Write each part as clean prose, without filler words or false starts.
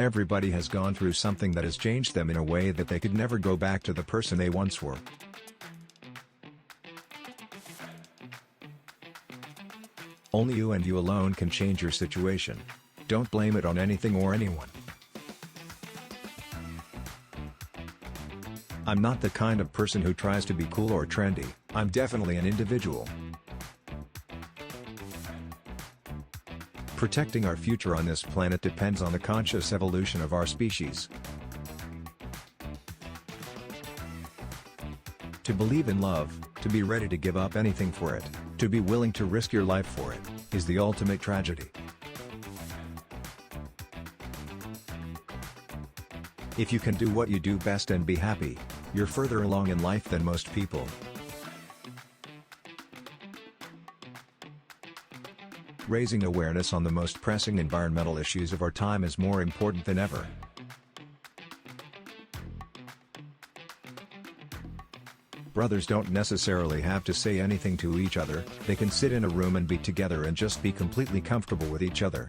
Everybody has gone through something that has changed them in a way that they could never go back to the person they once were. Only you and you alone can change your situation. Don't blame it on anything or anyone. I'm not the kind of person who tries to be cool or trendy. I'm definitely an individual. Protecting our future on this planet depends on the conscious evolution of our species. To believe in love, to be ready to give up anything for it, to be willing to risk your life for it, is the ultimate tragedy. If you can do what you do best and be happy, you're further along in life than most people. Raising awareness on the most pressing environmental issues of our time is more important than ever. Brothers don't necessarily have to say anything to each other, they can sit in a room and be together and just be completely comfortable with each other.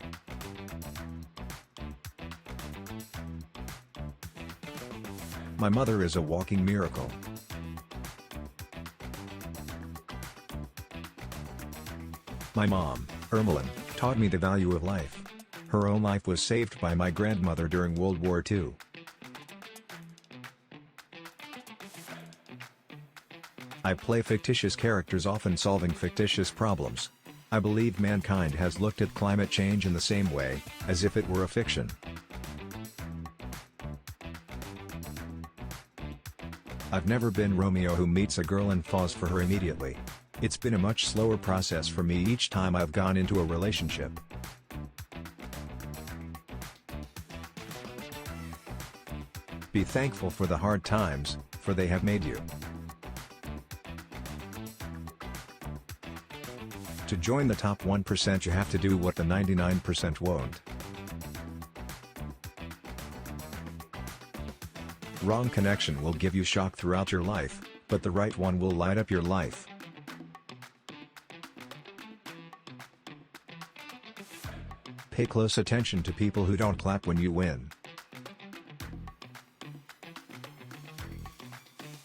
My mother is a walking miracle. My mom, Ermeline, taught me the value of life. Her own life was saved by my grandmother during World War II. I play fictitious characters, often solving fictitious problems. I believe mankind has looked at climate change in the same way, as if it were a fiction. I've never been Romeo who meets a girl and falls for her immediately. It's been a much slower process for me each time I've gone into a relationship. Be thankful for the hard times, for they have made you. To join the top 1%, you have to do what the 99% won't. Wrong connection will give you shock throughout your life, but the right one will light up your life. Pay close attention to people who don't clap when you win.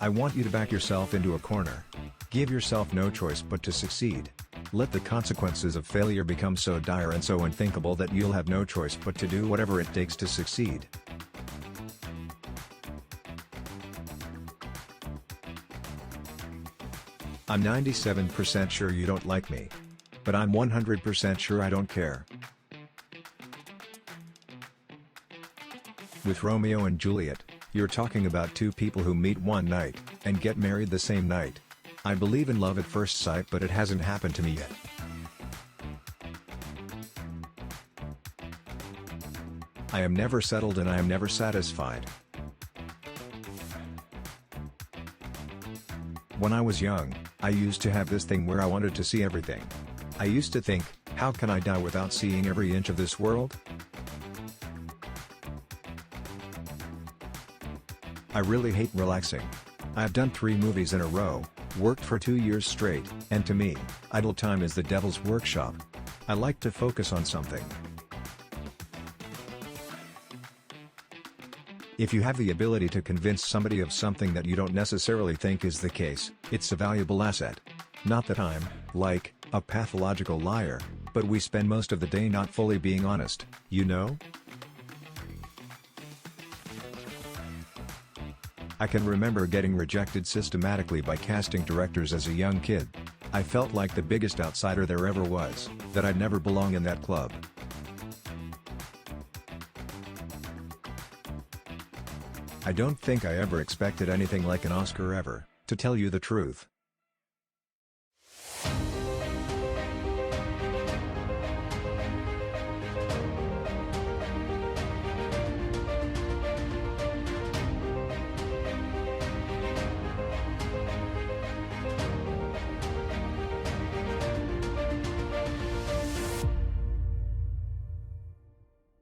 I want you to back yourself into a corner. Give yourself no choice but to succeed. Let the consequences of failure become so dire and so unthinkable that you'll have no choice but to do whatever it takes to succeed. I'm 97% sure you don't like me. But I'm 100% sure I don't care. With Romeo and Juliet, you're talking about two people who meet one night, and get married the same night. I believe in love at first sight, but it hasn't happened to me yet. I am never settled and I am never satisfied. When I was young, I used to have this thing where I wanted to see everything. I used to think, how can I die without seeing every inch of this world? I really hate relaxing. I've done 3 movies in a row, worked for 2 years straight, and to me, idle time is the devil's workshop. I like to focus on something. If you have the ability to convince somebody of something that you don't necessarily think is the case, it's a valuable asset. Not that I'm, like, a pathological liar, but we spend most of the day not fully being honest, you know? I can remember getting rejected systematically by casting directors as a young kid. I felt like the biggest outsider there ever was, that I'd never belong in that club. I don't think I ever expected anything like an Oscar ever, to tell you the truth.